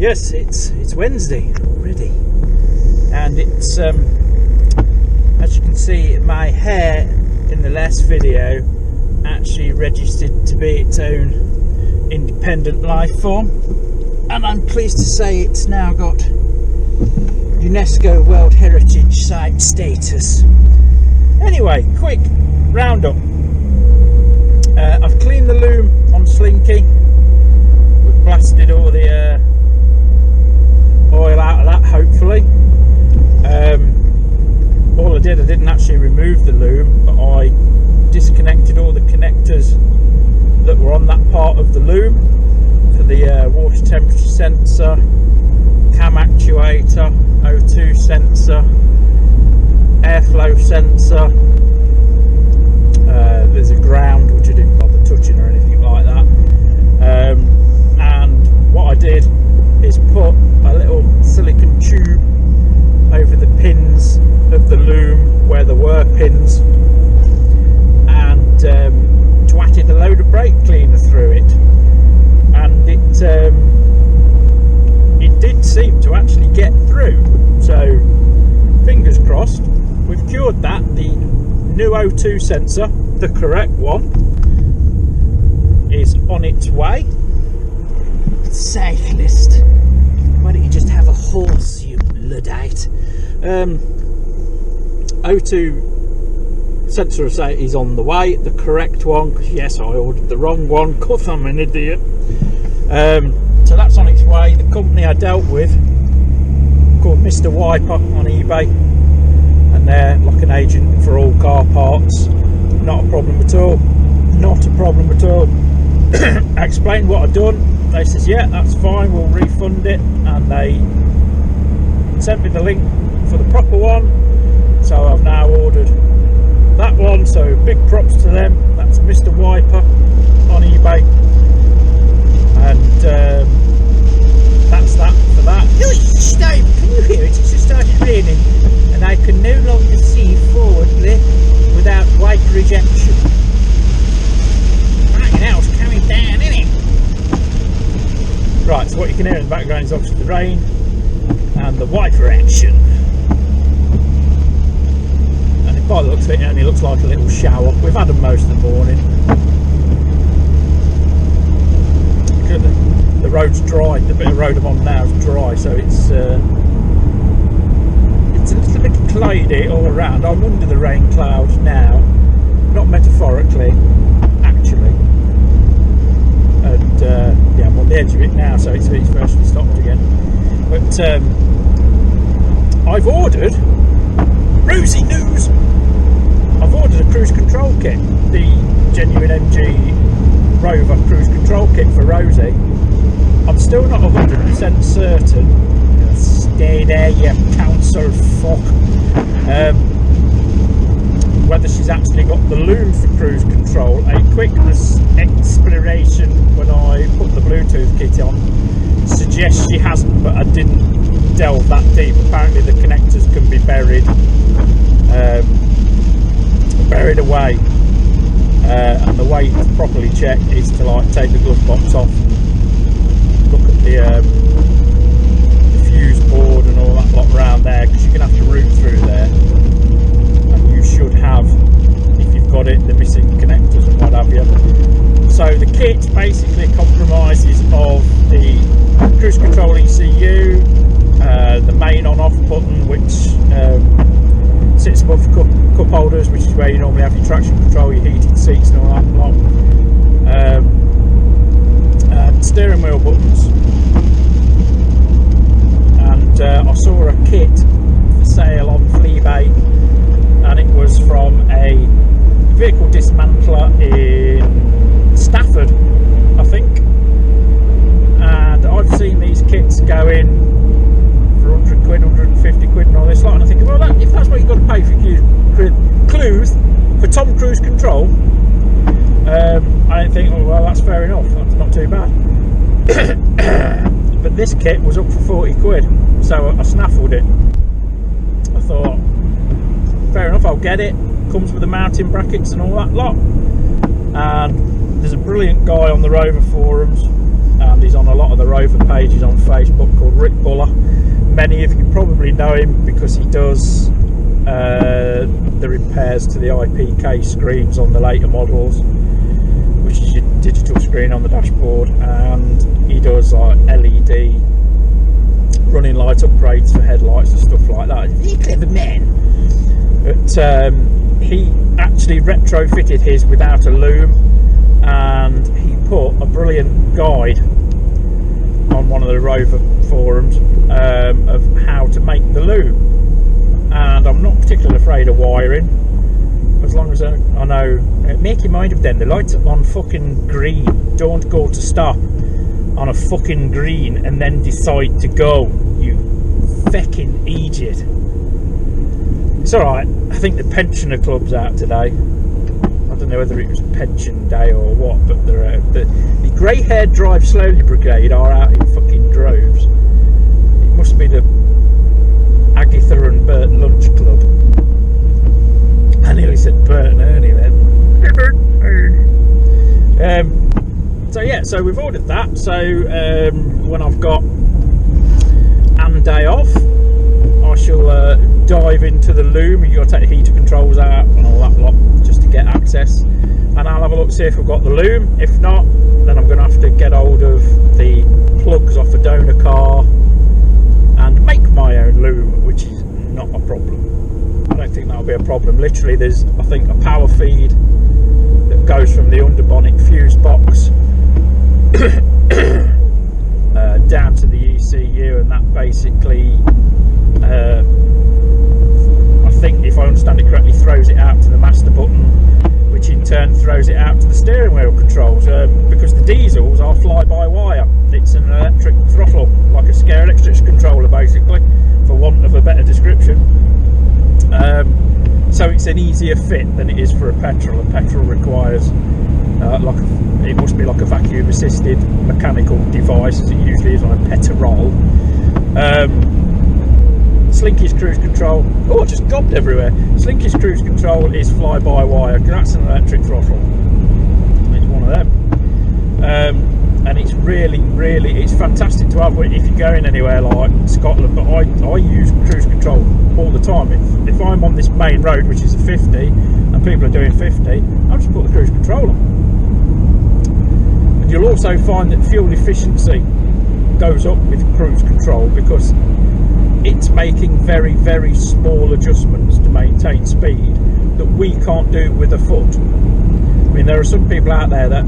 Yes, it's Wednesday already, and it's as you can see, my hair in the last video actually registered to be its own independent life form, and I'm pleased to say it's now got UNESCO World Heritage Site status. Anyway, quick roundup. I've cleaned the loom on Slinky. We've blasted all the oil out of that, hopefully. All I didn't actually remove the loom, but I disconnected all the connectors that were on that part of the loom for the water temperature sensor, cam actuator, O2 sensor, airflow sensor. There's a ground which I didn't bother touching or anything like that. And what I did is put a little silicone tube over the pins of the loom where there were pins, and twatted a load of brake cleaner through it, and it did seem to actually get through. So fingers crossed, we've cured that. The new O2 sensor, the correct one, is on its way. Cyclist, why don't you just have a horse, you Luddite? O2 sensor is on the way, the correct one, because yes, I ordered the wrong one, because I'm an idiot. So that's on its way. The company I dealt with, called Mr. Wiper on eBay, and they're like an agent for all car parts. Not a problem at all. Not a problem at all. I explained what I'd done. They says, yeah, that's fine, we'll refund it, and they sent me the link for the proper one, so I've now ordered that one. So big props to them. That's Mr. Wiper on eBay, and that's that for that. Stop! Can you hear it? It's just started raining, and I can no longer see forwardly without wiper rejection. Right, now it's coming down, isn't it? Right, so what you can hear in the background is obviously the rain and the wiper action. And by the looks of it, it only looks like a little shower. We've had them most of the morning. The road's dry. The bit of road I'm on now is dry, so it's a little bit cloudy all around. I'm under the rain cloud now, not metaphorically, actually. And yeah, I'm on the edge of it now, so it's virtually stopped again. But I've ordered rosy news. I've ordered a cruise control kit, the genuine MG Rover cruise control kit for Rosie. I'm still not 100% certain. Stay there, you council fuck. Whether she's actually got the loom for cruise control. A quick exploration when I put the Bluetooth kit on suggests she hasn't, but I didn't delve that deep. Apparently the connectors can be buried away, and the way to properly check is to like take the glove box off, look at the fuse board and all that lot around there, because you're going to have to root through there, and you should have, if you've got it, the missing connectors and what have you. So the kit basically compromises of the cruise control ECU, the main on-off button, which sits above the cup holders, which is where you normally have your traction control, your heated seats and all that lot, and steering wheel buttons. And I saw a kit for sale on Fleabay, and it was from a vehicle dismantler in Stafford, I think. And I've seen these kits going for 100 quid, 150 quid and all this lot, and I'm thinking, well, if that's what you've got to pay for Tom Cruise control, I think, well, that's fair enough, that's not too bad. But this kit was up for 40 quid, so I snaffled it. I thought, fair enough, I'll get it. Comes with the mounting brackets and all that lot. And there's a brilliant guy on the Rover forums and he's on a lot of the Rover pages on Facebook, called Rick Buller. Many of you probably know him because he does the repairs to the IPK screens on the later models, which is your digital screen on the dashboard, and he does like LED running light upgrades for headlights and stuff like that. He's a clever man. But he actually retrofitted his without a loom, and he put a brilliant guide on one of the Rover forums of how to make the loom. And I'm not particularly afraid of wiring, as long as I know. Make your mind up then, the lights are on fucking green. Don't go to stop on a fucking green and then decide to go, you fecking idiot. It's alright, I think the pensioner club's out today. I don't know whether it was pension day or what, but the grey-haired drive slowly brigade are out in fucking droves. It must be the Agatha and Bert lunch club. I nearly said Bert and Ernie then. So yeah, so we've ordered that. So when I've got Anne day off, I shall dive into the loom. You've got to take the heater controls out and all that lot just to get access, and I'll have a look, see if we've got the loom. If not, then I'm going to have to get hold of the plugs off a donor car and make my own loom, which is not a problem. I don't think that'll be a problem. Literally, there's, I think, a power feed that goes from the underbonnet fuse box down to the ECU, and that basically I think, if I understand it correctly, throws it out to the master button, which in turn throws it out to the steering wheel controls, because the diesels are fly-by-wire. It's an electric throttle, like a scare electric controller basically, for want of a better description. So it's an easier fit than it is for a petrol, and petrol requires it must be like a vacuum assisted mechanical device, as it usually is on a petrol. Slinky's cruise control, oh, just gobbed everywhere. Slinky's cruise control is fly-by-wire, that's an electric throttle. It's one of them. And it's really, it's fantastic to have if you're going anywhere like Scotland. But I use cruise control all the time. If I'm on this main road, which is a 50, and people are doing 50, I'll just put the cruise control on. And you'll also find that fuel efficiency goes up with cruise control, because it's making very, very small adjustments to maintain speed that we can't do with a foot. I mean, there are some people out there that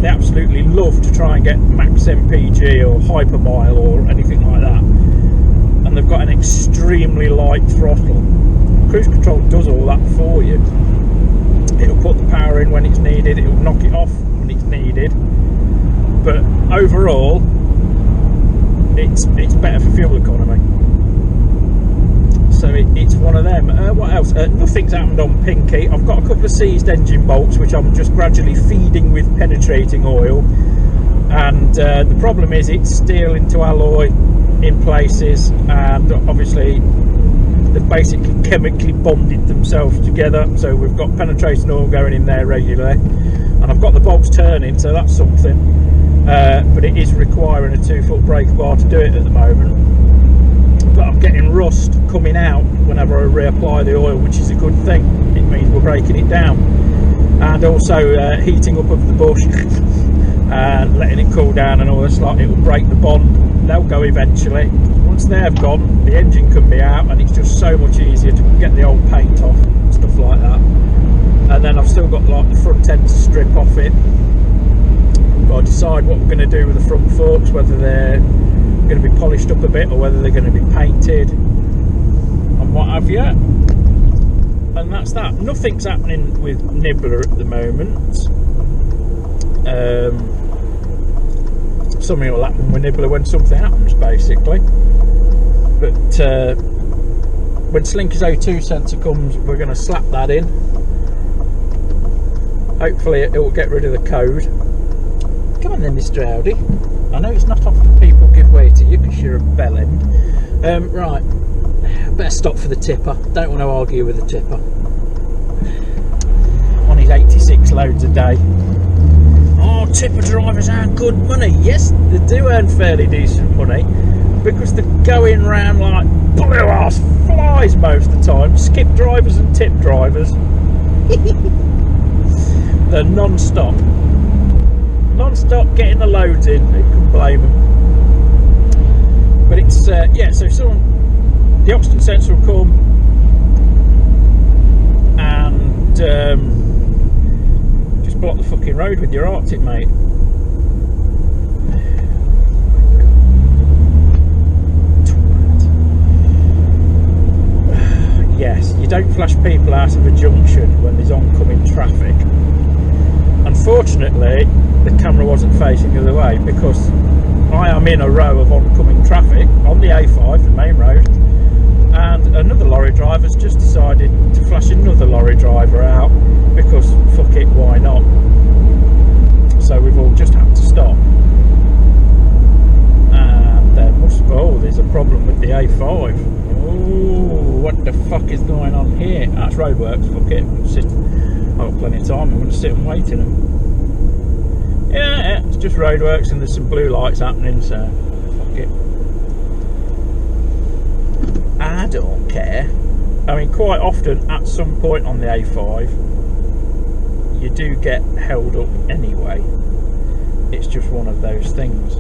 they absolutely love to try and get max MPG or hypermile or anything like that, and they've got an extremely light throttle. Cruise control does all that for you. It'll put the power in when it's needed, it'll knock it off when it's needed, but overall it's better for fuel economy. So it's one of them. What else? Nothing's happened on Pinky. I've got a couple of seized engine bolts which I'm just gradually feeding with penetrating oil, and the problem is it's steel into alloy in places, and obviously they've basically chemically bonded themselves together, so we've got penetrating oil going in there regularly, and I've got the bolts turning, so that's something, but it is requiring a 2-foot breaker bar to do it at the moment. But I'm getting rust coming out whenever I reapply the oil, which is a good thing. It means we're breaking it down, and also heating up of the bush and letting it cool down and all this lot. It will break the bond. They'll go eventually. Once they've gone, the engine can be out, and it's just so much easier to get the old paint off and stuff like that. And then I've still got like the front end to strip off it. But I decide what we're going to do with the front forks, whether they're going to be polished up a bit or whether they're going to be painted and what have you. And that's that. Nothing's happening with Nibbler at the moment. Something will happen with Nibbler when something happens, basically. But when Slinky's O2 sensor comes, we're going to slap that in. Hopefully it will get rid of the code. Come on then, Mr. Audi. I know it's not often people give way to you because you're a bellend. Right, better stop for the tipper. Don't want to argue with the tipper. On his 86 loads a day. Oh, tipper drivers earn good money. Yes, they do earn fairly decent money because they're going round like blue ass flies most of the time. Skip drivers and tip drivers. They're non-stop getting the loads in. Who can blame them? But it's yeah. So the oxygen sensor will come and just block the fucking road with your Arctic, mate. Yes, you don't flash people out of a junction when there's oncoming traffic. Unfortunately, the camera wasn't facing the other way because I am in a row of oncoming traffic on the A5, the main road, and another lorry driver's just decided to flash another lorry driver out because fuck it, why not? So we've all just had to stop. And there's a problem with the A5. Oh, what the fuck is going on here? That's roadworks, fuck it. I've got plenty of time, I'm going to sit and wait in them. Yeah, it's just roadworks and there's some blue lights happening, so fuck it. I don't care. I mean, quite often at some point on the A5 you do get held up anyway. It's just one of those things.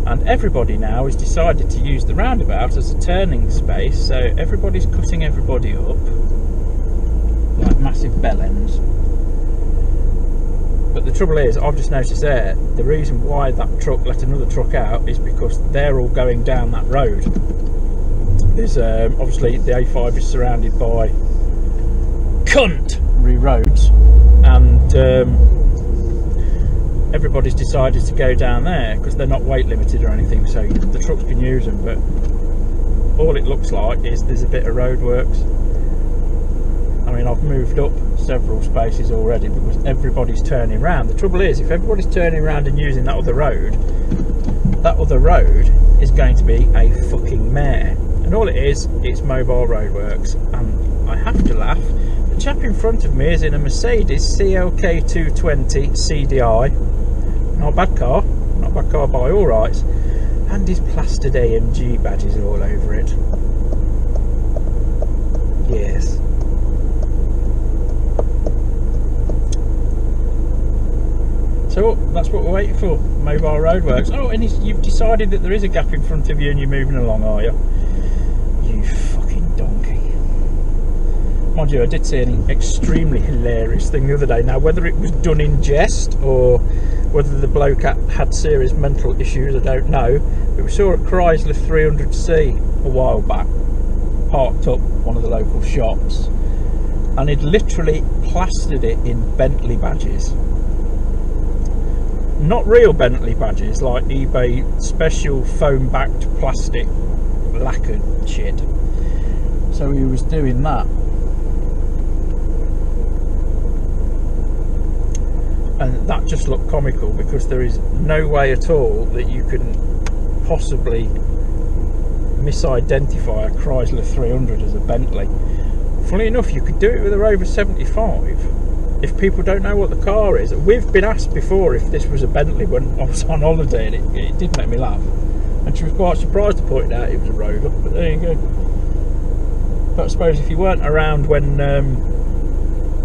And everybody now has decided to use the roundabout as a turning space, so everybody's cutting everybody up like massive bellends. But the trouble is, I've just noticed there, the reason why that truck let another truck out is because they're all going down that road. There's obviously the A5 is surrounded by country roads, and everybody's decided to go down there because they're not weight limited or anything, so the trucks can use them. But all it looks like is there's a bit of roadworks. I mean, I've moved up several spaces already because everybody's turning round. The trouble is, if everybody's turning around and using that other road is going to be a fucking mare. And all it is, it's mobile roadworks. And I have to laugh. The chap in front of me is in a Mercedes CLK 220 CDI. Not a bad car by all rights. And his plastered AMG badges all over it. Yes. So that's what we're waiting for, mobile roadworks. Oh, and you've decided that there is a gap in front of you and you're moving along, are you? You fucking donkey. Mind you, I did see an extremely hilarious thing the other day. Now, whether it was done in jest or whether the bloke had serious mental issues, I don't know. But we saw a Chrysler 300C a while back, parked up one of the local shops, and he'd literally plastered it in Bentley badges. Not real Bentley badges, like eBay special foam backed plastic lacquered shit. So he was doing that. And that just looked comical because there is no way at all that you can possibly misidentify a Chrysler 300 as a Bentley. Funnily enough, you could do it with a Rover 75 if people don't know what the car is. We've been asked before if this was a Bentley when I was on holiday, and it did make me laugh. And she was quite surprised to point out it was a Rover, but there you go. But I suppose if you weren't around when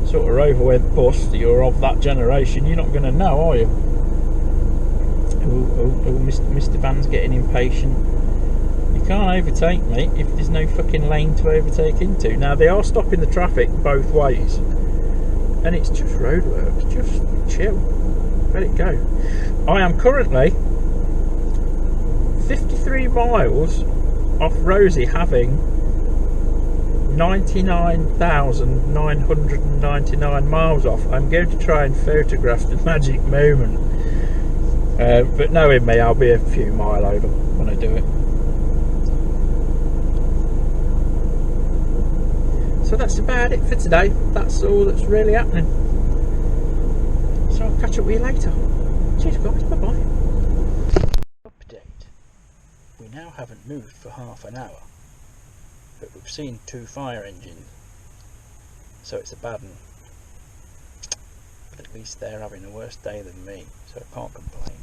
sort of Rover went bust, you're of that generation, you're not going to know, are you? Oh, Mr. Van's getting impatient. You can't overtake me if there's no fucking lane to overtake into. Now, they are stopping the traffic both ways. And it's just roadworks, just chill, let it go. I am currently 53 miles off Rosie having 99,999 miles off. I'm going to try and photograph the magic moment, but knowing me, I'll be a few miles over when I do it. So that's about it for today. That's all that's really happening. So I'll catch up with you later. Cheers guys, bye bye. Update. We now haven't moved for half an hour, but we've seen 2 fire engines so it's a bad one. But at least they're having a worse day than me, so I can't complain.